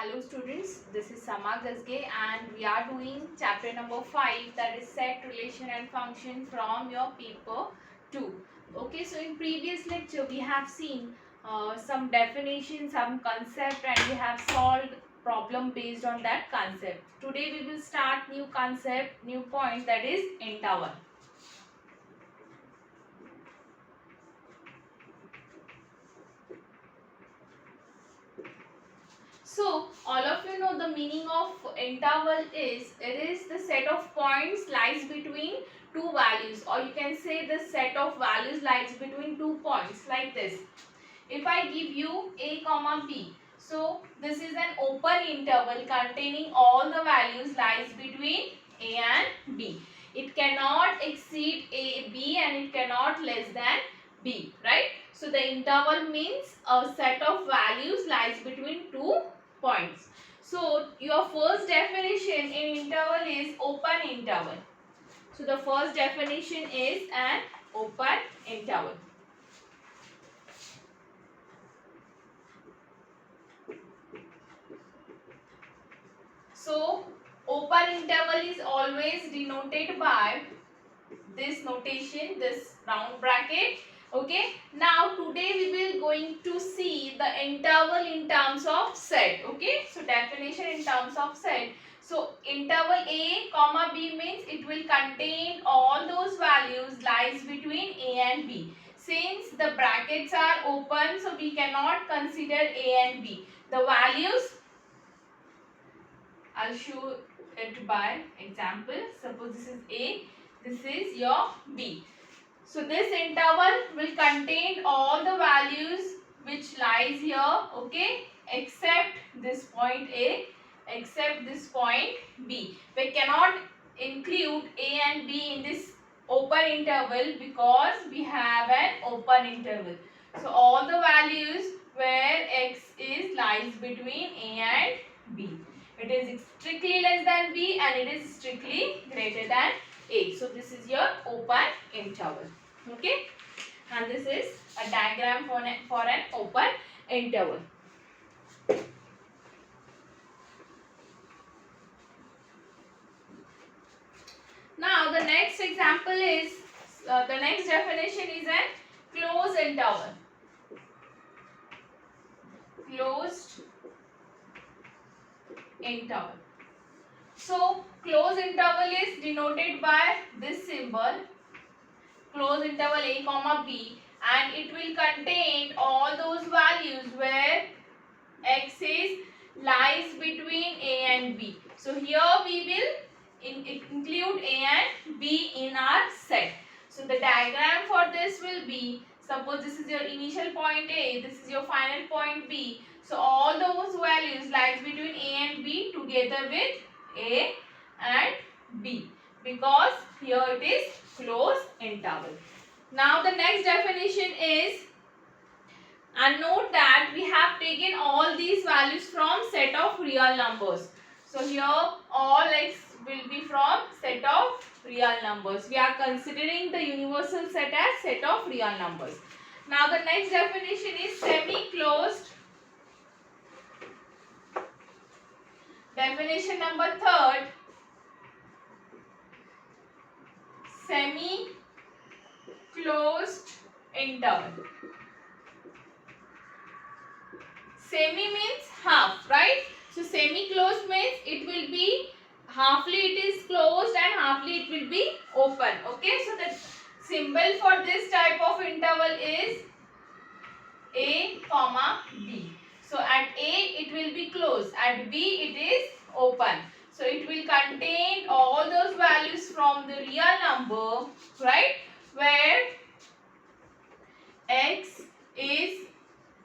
Hello students, this is Sama Gazge and we are doing chapter number 5, that is set, relation and function from your paper 2. Okay, so in previous lecture we have seen some definition, some concept, and we have solved problem based on that concept. Today we will start new concept, new point, that is interval. So all of you know the meaning of interval is, it is the set of points lies between two values, or you can say the set of values lies between 2 points, like this. If I give you a comma b, so this is an open interval containing all the values lies between a and b. It cannot exceed a, b, and it cannot less than b, right? So the interval means a set of values lies between 2 points. So your first definition in interval is open interval. So the first definition is an open interval. So open interval is always denoted by this notation, this round bracket. Okay, now today we will going to see the interval in terms of set. Okay, so definition in terms of set. So interval a comma b means it will contain all those values lies between a and b. Since the brackets are open, so we cannot consider a and b. The values, I'll show it by example. Suppose this is a, this is your b. So this interval will contain all the values which lies here, okay, except this point A, except this point B. We cannot include A and B in this open interval because we have an open interval. So all the values where x is lies between A and B. It is strictly less than B and it is strictly greater than A. So this is your open interval. Okay, and this is a diagram for an open interval. Now the next example is, the next definition is an closed interval. Closed interval. So closed interval is denoted by this symbol, closed interval a comma b, and it will contain all those values where x is lies between a and b. So here we will include a and b in our set. So the diagram for this will be, suppose this is your initial point a, this is your final point b. So all those values lies between a and b together with a and b, because here it is closed interval. Now the next definition is, and note that we have taken all these values from set of real numbers. So here all x will be from set of real numbers. We are considering the universal set as set of real numbers. Now the next definition is semi-closed. Definition number 3rd, semi-closed interval. Semi means half, right? So semi-closed means it will be halfly it is closed and halfly it will be open. Okay, so the symbol for this type of interval is a comma b. So at a it will be closed, at b it is open. So it will contain all those values from the real number, right, where x is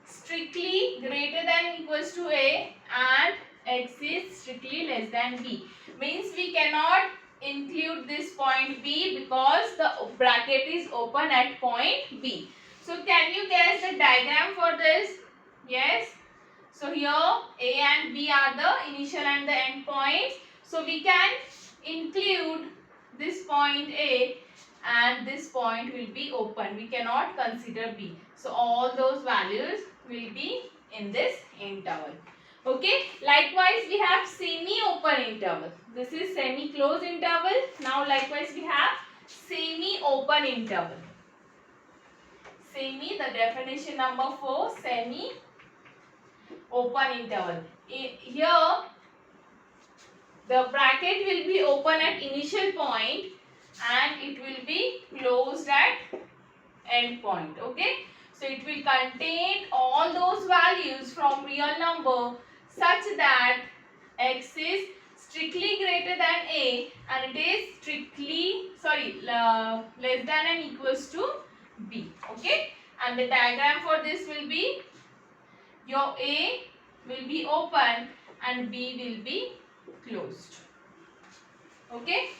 strictly greater than equals to a and x is strictly less than b. Means we cannot include this point b because the bracket is open at point b. So can you guess the diagram for this? Yes. So here a and b are the initial and the end points. So we can include this point a and this point will be open. We cannot consider b. So all those values will be in this interval. Okay, likewise we have semi-open interval. This is semi-closed interval. Now likewise we have semi-open interval. The definition number 4, semi-open interval. Here the bracket will be open at initial point and it will be closed at end point. Okay, so it will contain all those values from real number such that x is strictly greater than a and it is less than and equals to b. Okay, and the diagram for this will be your a will be open and b will be closed. Okay,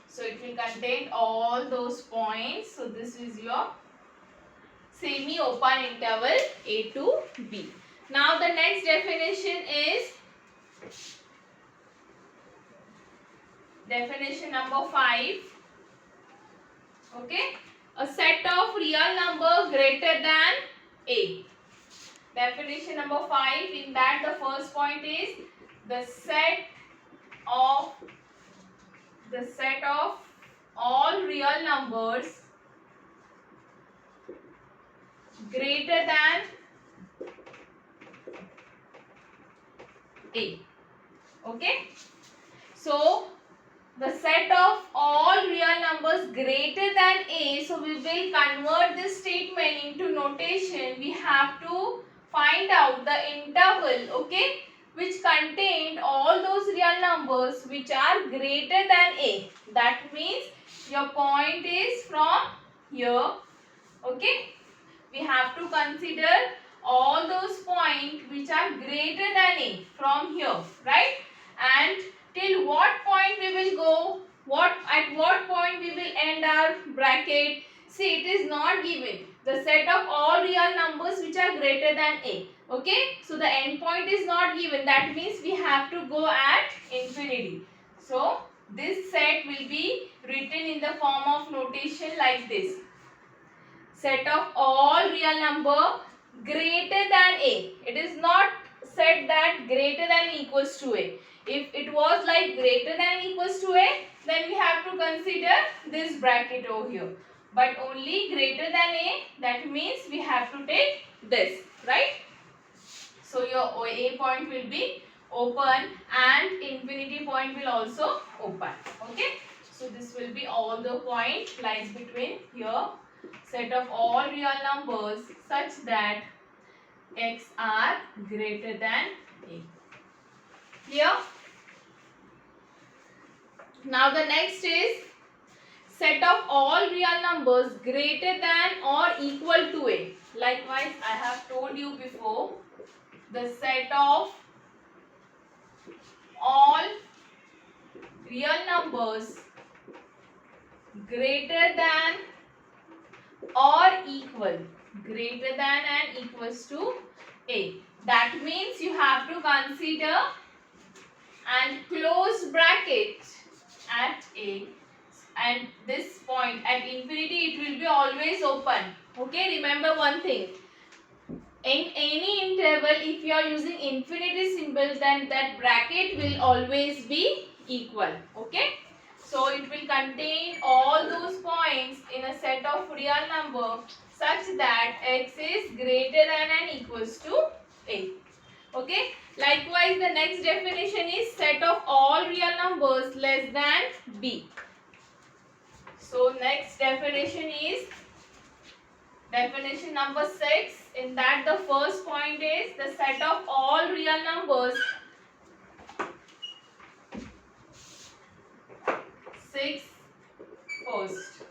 so it will contain all those points. So this is your semi-open interval A to B. Now the next definition is definition number 5. Okay, a set of real number greater than A. Definition number 5, in that the first point is the set of all real numbers greater than A. Okay, so the set of all real numbers greater than A, so we will convert this statement into notation. We have to find out the interval, okay, which contained all those real numbers which are greater than A. That means your point is from here. Okay, we have to consider all those points which are greater than A from here, right? And till what point we will go, at what point we will end our bracket. See, it is not given. The set of all real numbers which are greater than A. Okay, so the end point is not given. That means we have to go at infinity. So this set will be written in the form of notation like this. Set of all real number greater than A. It is not said that greater than equals to A. If it was like greater than equals to A, then we have to consider this bracket over here. But only greater than A, that means we have to take this, right? So your A point will be open and infinity point will also open. Okay? So this will be all the point lies between here. Set of all real numbers such that x are greater than A. Here. Now the next is set of all real numbers greater than or equal to A. Likewise, I have told you before, the set of all real numbers greater than or equal, greater than and equals to A. That means you have to consider and close bracket at A, and this point at infinity it will be always open. Okay, remember one thing. In any interval, if you are using infinity symbol, then that bracket will always be equal. Okay, so it will contain all those points in a set of real number such that x is greater than and equals to A. Okay, likewise the next definition is set of all real numbers less than B. So next definition is definition number 6. In that the first point is the set of all real numbers 6 first.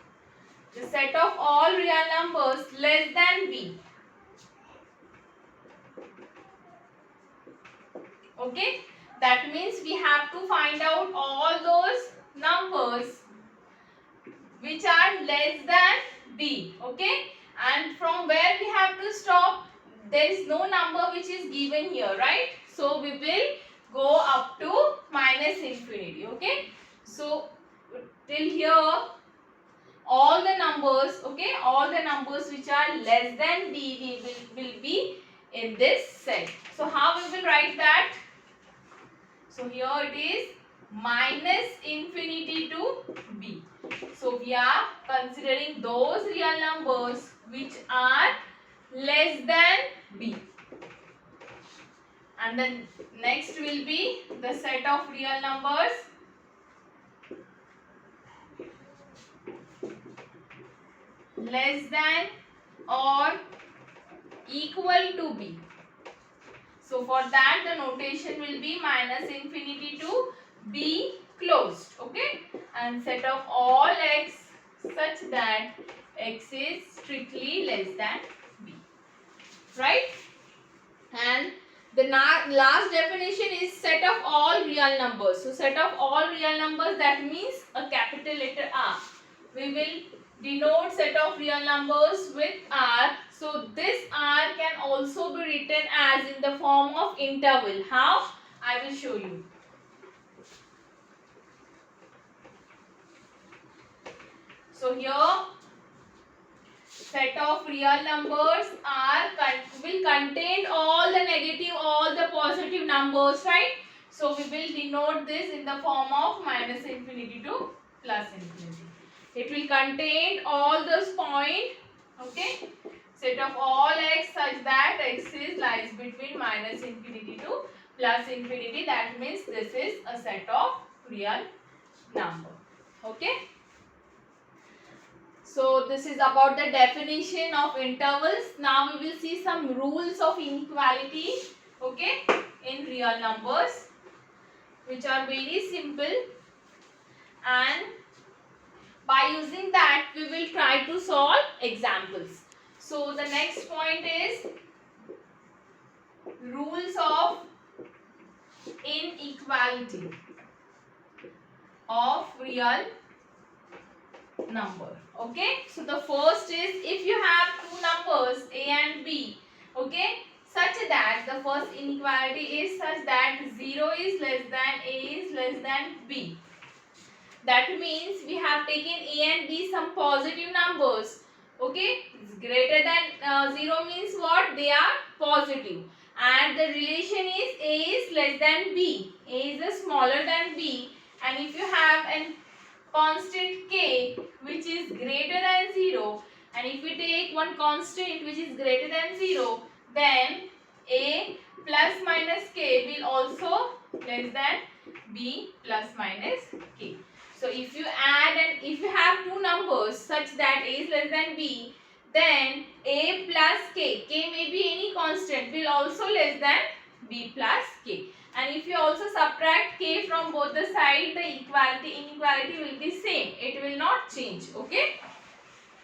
The set of all real numbers less than B. Okay, that means we have to find out all those numbers which are less than B. Okay, and from where we have to stop, there is no number which is given here, right? So we will go up to minus infinity. Okay, so till here all the numbers, okay, all the numbers which are less than B will be in this set. So how we So here it is minus infinity to b. So we are considering those real numbers which are less than b. And then next will be the set of real numbers less than or equal to b. So for that the notation will be minus infinity to b closed. Okay, and set of all x such that x is strictly less than b. Right? And the last definition is set of all real numbers. So set of all real numbers, that means a capital letter R. We will denote set of real numbers with R. So this R can also be written as in the form of interval. How? I will show you. So here set of real numbers will contain all the negative, all the positive numbers, right? So we will denote this in the form of minus infinity to plus infinity. It will contain all those points, okay? Set of all x such that x lies between minus infinity to plus infinity. That means this is a set of real number, okay? So this is about the definition of intervals. Now we will see some rules of inequality, okay, in real numbers, which are very simple, and by using that we will try to solve examples. So the next point is rules of inequality of real number. Okay, so the first is if you have two numbers a and b, okay, such that the first inequality is such that 0 is less than a is less than b. That means we have taken a and b some positive numbers. Okay, greater than 0 means what? They are positive, and the relation is a is less than b. A is smaller than b, and if you have an constant k which is greater than 0, and if we take one constant which is greater than 0, then a plus minus k will also less than b plus minus k. So if you add and if you have two numbers such that a is less than b, then a plus k may be any constant, will also less than b plus k. And if you also subtract k from both the sides, the inequality will be same. It will not change. Okay.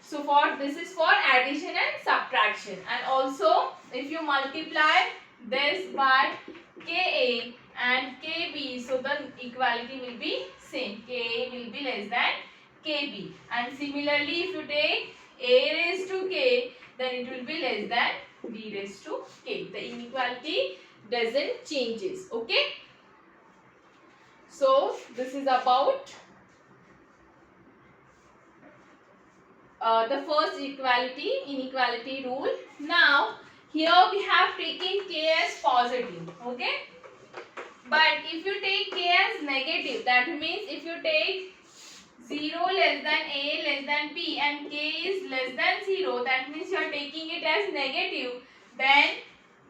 So for this is for addition and subtraction. And also if you multiply this by ka and kb, so the equality will be same. Ka will be less than kb. And similarly if you take a raised to k, then it will be less than b raised to k. The inequality doesn't changes. Okay, so this is about the first inequality rule. Now here we have taken k as positive, okay, but if you take k as negative, that means if you take 0 less than a less than b and k is less than 0, that means you are taking it as negative, then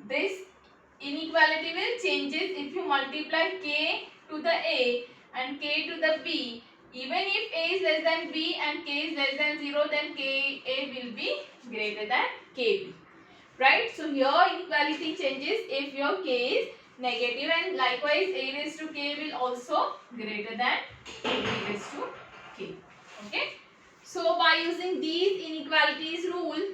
this inequality will changes if you multiply k to the a and k to the b. Even if a is less than b and k is less than 0, then ka will be greater than kb. Right? So here inequality changes if your k is negative, and likewise a raised to k will also greater than b raised to k. Okay? So by using these inequalities rule,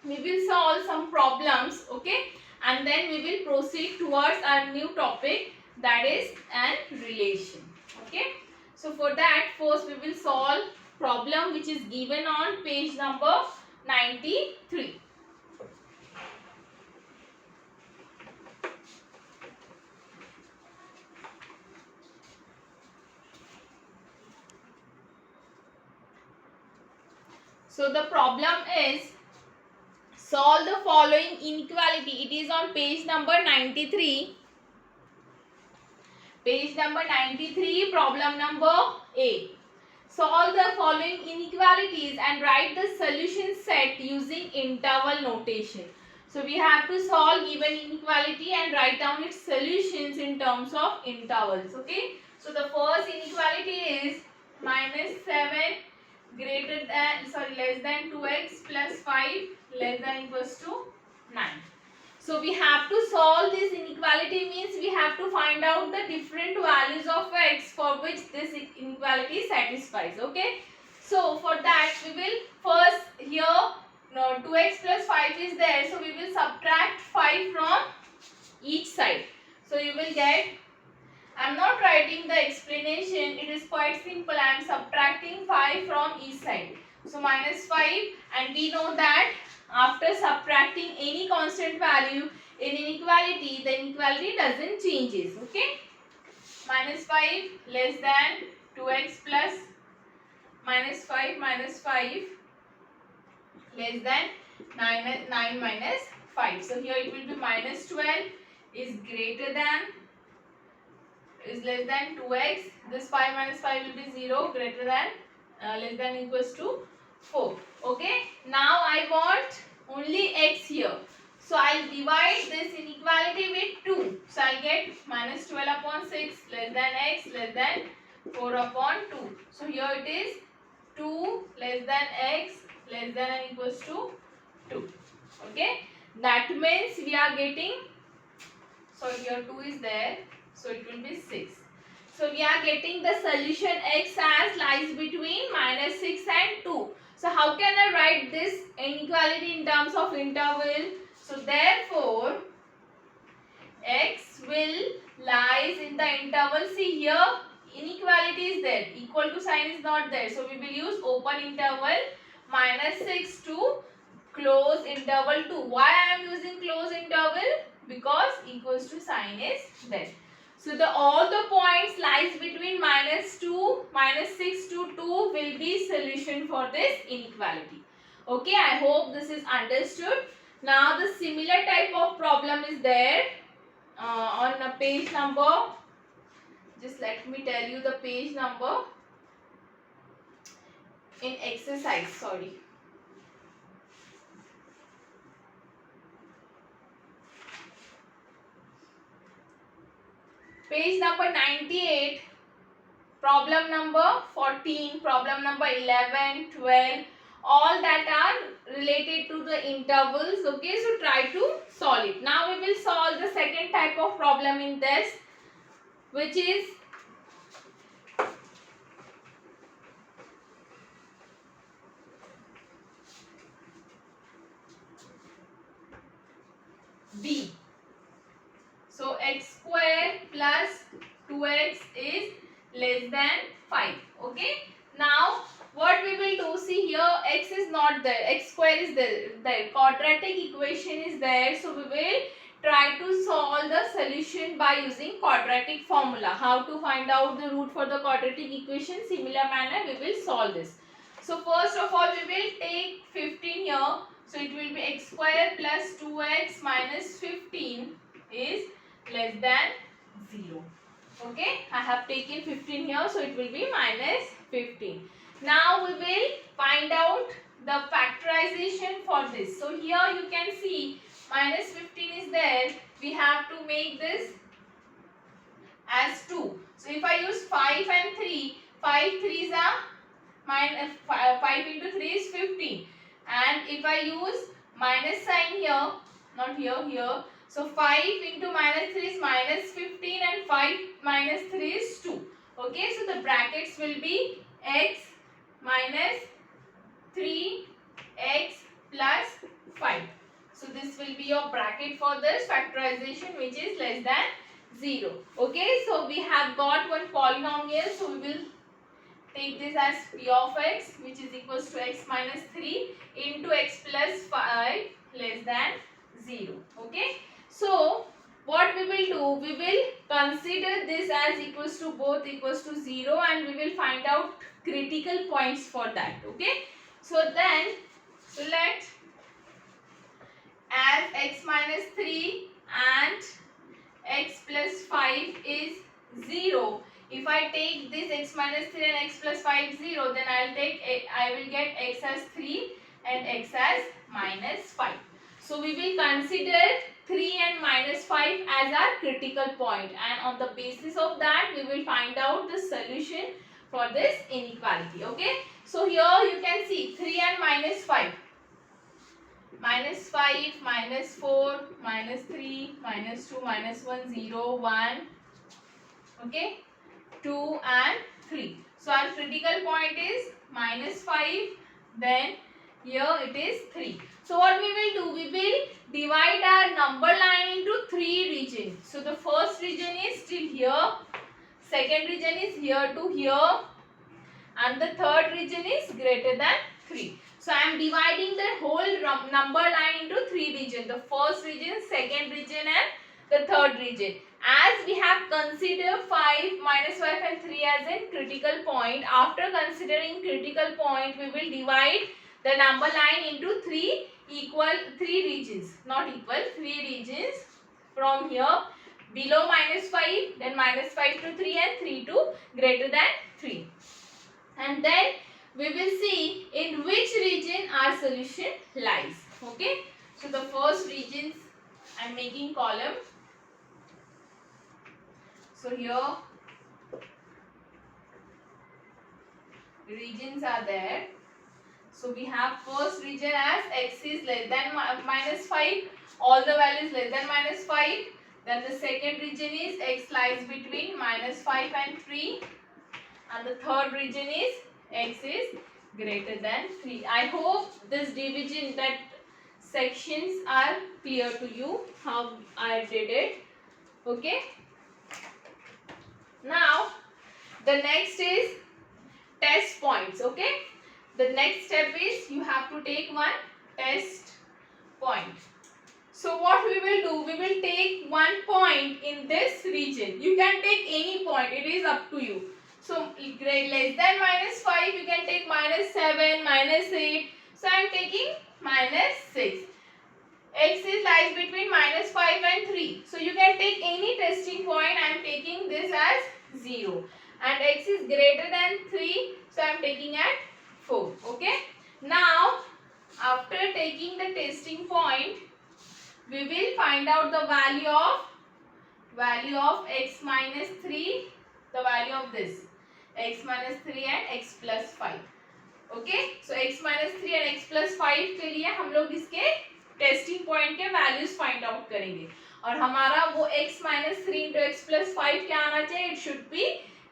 we will solve some problems. Okay? And then we will proceed towards our new topic, that is an relation. Okay, so for that first we will solve problem which is given on page number 93. So the problem is solve the following inequality. It is on page number 93. Page number 93, problem number A. Solve the following inequalities and write the solution set using interval notation. So we have to solve given inequality and write down its solutions in terms of intervals. Okay. So the first inequality is -7 less than 2x plus 5 less than equals to 9. So we have to solve this inequality, means we have to find out the different values of x for which this inequality satisfies. Okay. So for that we will first here 2x plus 5 is there. So we will subtract 5 from each side. So you will get, I am not writing the explanation, it is quite simple. I am subtracting 5 from each side. So -5, and we know that after subtracting any constant value in inequality, the inequality doesn't changes. Okay. -5 less than 2x plus -5 less than 9 minus 5. So here it will be -12 is greater than is less than 2x. This 5 minus 5 will be 0, greater than less than equals to 4. Okay. Now I want only x here. So I'll divide this inequality with 2. So I'll get -12 upon 6 less than x less than 4 upon 2. So here it is 2 less than x less than and equals to 2. Okay. That means we are getting, so here 2 is there. So it will be 6. So we are getting the solution x as lies between -6 and 2. So how can I write this inequality in terms of interval? So therefore x will lies in the interval. See here inequality is there, equal to sign is not there. So we will use open interval -6 to close interval 2. Why I am using close interval? Because equals to sign is there. So all the points lies between -6 to 2 will be solution for this inequality. Okay, I hope this is understood. Now the similar type of problem is there on a page number. Just let me tell you the page number in exercise. Sorry. Page number 98, problem number 14, problem number 11, 12, all that are related to the intervals. Okay, so try to solve it. Now we will solve the second type of problem in this, which is B. So x square plus 2x is less than 5. Okay. Now what we will do, see here x is not there, x square is there, quadratic equation is there. So we will try to solve the solution by using quadratic formula. How to find out the root for the quadratic equation? Similar manner we will solve this. So first of all we will take 15 here. So it will be x square plus 2x minus 15 is less than 0. Okay, I have taken 15 here, so it will be minus 15. Now we will find out the factorization for this. So here you can see minus 15 is there. We have to make this as 2. So if I use 5 and 3, 5 3s are minus 5 into 3 is 15. And if I use minus sign here, not here, here. So 5 into minus 3 is minus 15 and 5 minus 3 is 2. Okay, so the brackets will be x minus 3x plus 5. So this will be your bracket for this factorization, which is less than 0. Okay, so we have got one polynomial. So we will take this as p of x, which is equals to x minus 3 into x plus 5 less than 0. Okay. So what we will do, we will consider this as equals to both equals to 0 and we will find out critical points for that. Okay. So then select as x minus 3 and x plus 5 is 0. If I take this x minus 3 and x plus 5 0, then I will get x as 3 and x as minus 5. So we will consider 3 and minus 5 as our critical point, and on the basis of that we will find out the solution for this inequality. Okay, so here you can see 3 and minus 5. Minus 5, minus 4, minus 3, minus 2, minus 1, 0, 1. Okay, 2 and 3. So our critical point is minus 5, then here it is 3. So what we will do, we will divide our number line into 3 regions. So the first region is till here, second region is here to here, and the third region is greater than 3. So I am dividing the whole number line into 3 regions. The first region, second region and the third region. As we have considered 5, minus 5 and 3 as a critical point, after considering critical point, we will divide the number line into 3 regions. Not equal, 3 regions from here. Below minus 5, then minus 5 to 3 and 3 to greater than 3. And then we will see in which region our solution lies. Okay, so the first regions I am making column. So here regions are there. So we have first region as x is less than minus 5, all the values less than minus 5. Then the second region is x lies between minus 5 and 3. And the third region is x is greater than 3. I hope this division, that sections are clear to you, how I did it. Okay. Now the next is test points. Okay. The next step is you have to take one test point. So what we will do, we will take one point in this region. You can take any point, it is up to you. So less than minus 5, you can take minus 7, minus 8. So I am taking minus 6. X is lies between minus 5 and 3. So you can take any testing point. I am taking this as 0. And x is greater than 3. So I am taking at 4. Okay. Now after taking the testing point, we will find out the value of x minus 3, the value of this x minus 3 and x plus 5. Okay, so x minus 3 and x plus 5 के लिए हम लोग इसके testing point के values find out करेंगे, और हमारा वो x minus 3 into x plus 5 क्या आना चाहिए, इट शुड बी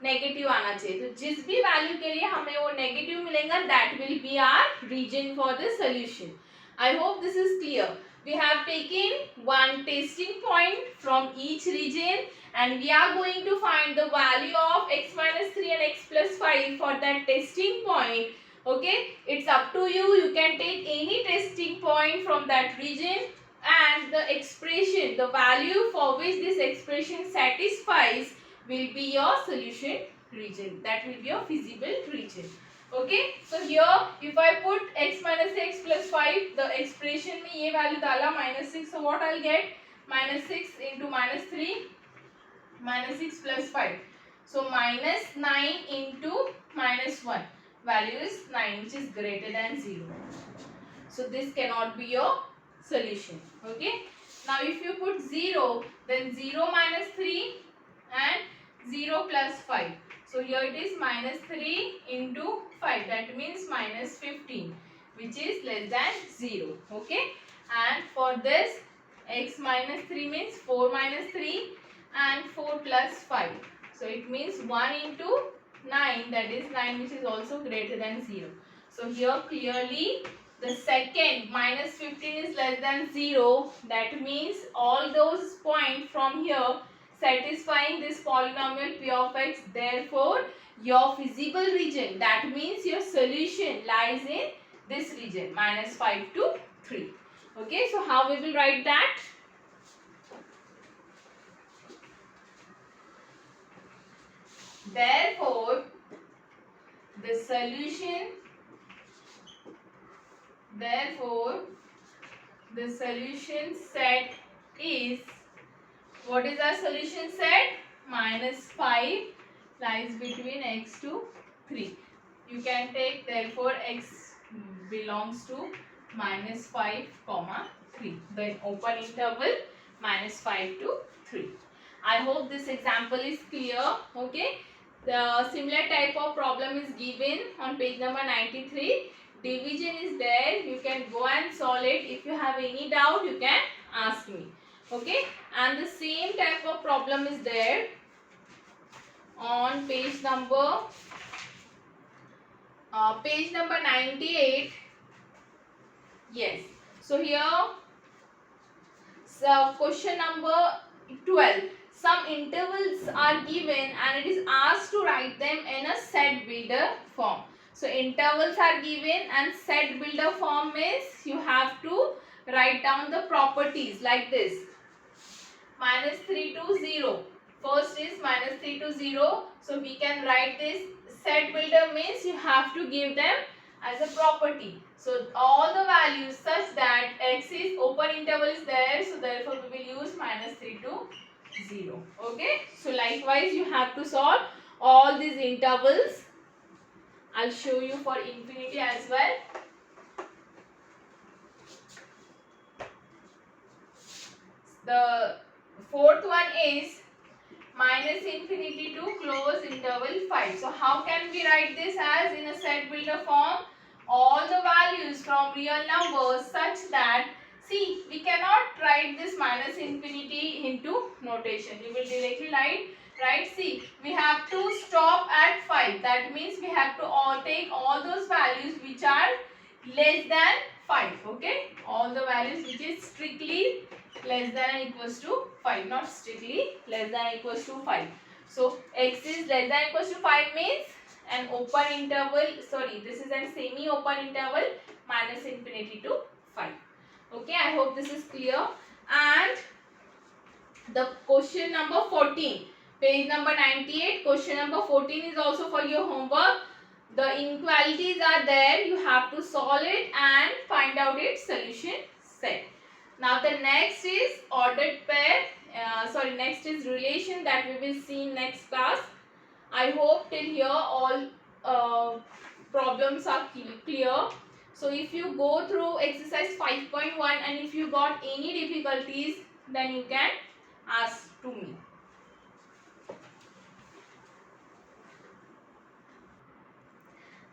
नेगेटिव आना चाहिए. तो जिस भी वैल्यू के लिए हमें वो नेगेटिव मिलेगा, that will be our region for the solution. I hope this is clear. We have taken one testing point from each region, and we are going to find the value of x minus 3 and x plus 5 for that testing point. Okay, it's up to you. You can take any testing point from that region, and the expression, the value for which this expression satisfies will be your solution region. That will be your feasible region. Okay, so here if I put x minus x plus 5, the expression में ये value डाला minus 6, so what I'll get, minus 6 into minus 3, minus 6 plus 5, so minus 9 into minus 1, value is 9, which is greater than 0. So this cannot be your solution. Okay, now if you put 0, then 0 minus 3 and 0 plus 5. So here it is minus 3 into 5, that means minus 15, which is less than 0. Okay, and for this x minus 3 means 4 minus 3 and 4 plus 5. So it means 1 into 9, that is 9, which is also greater than 0. So here clearly the second minus 15 is less than 0. That means all those points from here satisfying this polynomial p of x. Therefore your feasible region, that means your solution, lies in this region, minus 5 to 3. Okay, so how we will write that? Therefore the solution set is, what is our solution set? minus 5 lies between x to 3. You can take therefore x belongs to minus 5 comma 3. Then open interval minus 5 to 3. I hope this example is clear. Okay. The similar type of problem is given on page number 93. Division is there. You can go and solve it. If you have any doubt, you can ask me. Okay. And the same type of problem is there on page number 98. Yes. So here, question number 12. Some intervals are given and it is asked to write them in a set builder form. So intervals are given and set builder form is you have to write down the properties like this. Minus 3 to 0. First is minus 3 to 0. So we can write this. Set builder means you have to give them as a property. So all the values such that x is open interval is there. So therefore we will use minus 3 to 0. Okay. So likewise you have to solve all these intervals. I'll show you for infinity as well. The fourth one is minus infinity to close interval 5. So how can we write this as in a set builder form? All the values from real numbers such that, see, we cannot write this minus infinity into notation. We will directly write, see, we have to stop at 5. That means we have to take all those values which are less than 5. Okay. All the values which is strictly less than or equals to 5, not strictly less than or equals to 5. So x is less than or equals to 5 means an open interval, sorry, this is a semi-open interval minus infinity to 5. Okay, I hope this is clear. And the question number 14, page number 98, question number 14 is also for your homework. The inequalities are there, you have to solve it and find out its solution set. Now the next is ordered pair, next is relation that we will see in next class. I hope till here all problems are clear. So if you go through exercise 5.1 and if you got any difficulties, then you can ask to me.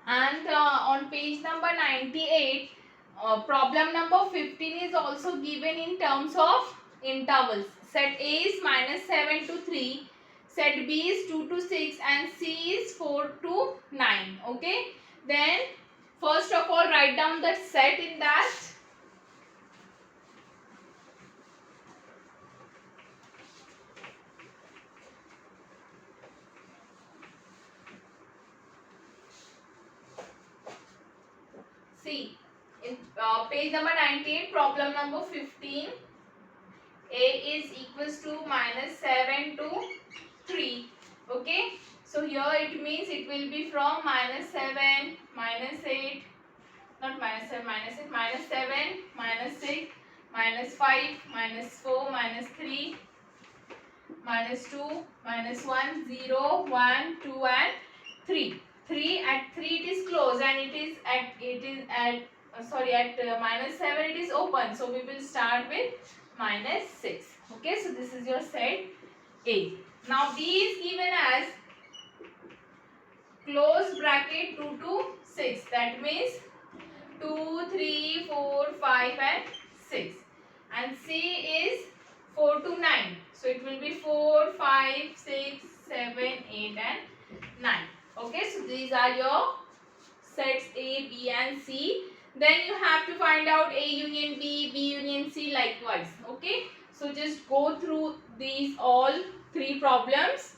And on page number 98, problem number 15 is also given in terms of intervals. Set A is minus 7 to 3, set B is 2 to 6 and C is 4 to 9. Okay. Then first of all write down the set in that. See, in page number 98, problem number 15, A is equals to minus 7 to 3. Okay. So here it means it will be from minus 7, minus 8, not minus 7, minus 8, minus 7, minus 6, minus 5, minus 4, minus 3, minus 2, minus 1, 0, 1, 2 and 3. 3 at 3 it is closed and at minus 7 it is open. So we will start with minus 6. Okay, so this is your set A. Now B is given as close bracket 2 to 6. That means 2, 3, 4, 5 and 6. And C is 4 to 9. So it will be 4, 5, 6, 7, 8 and 9. Okay, so these are your sets A, B and C. Then you have to find out A union B, B union C likewise. Okay, so just go through these all three problems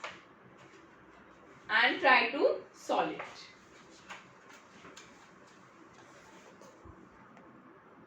and try to solve it.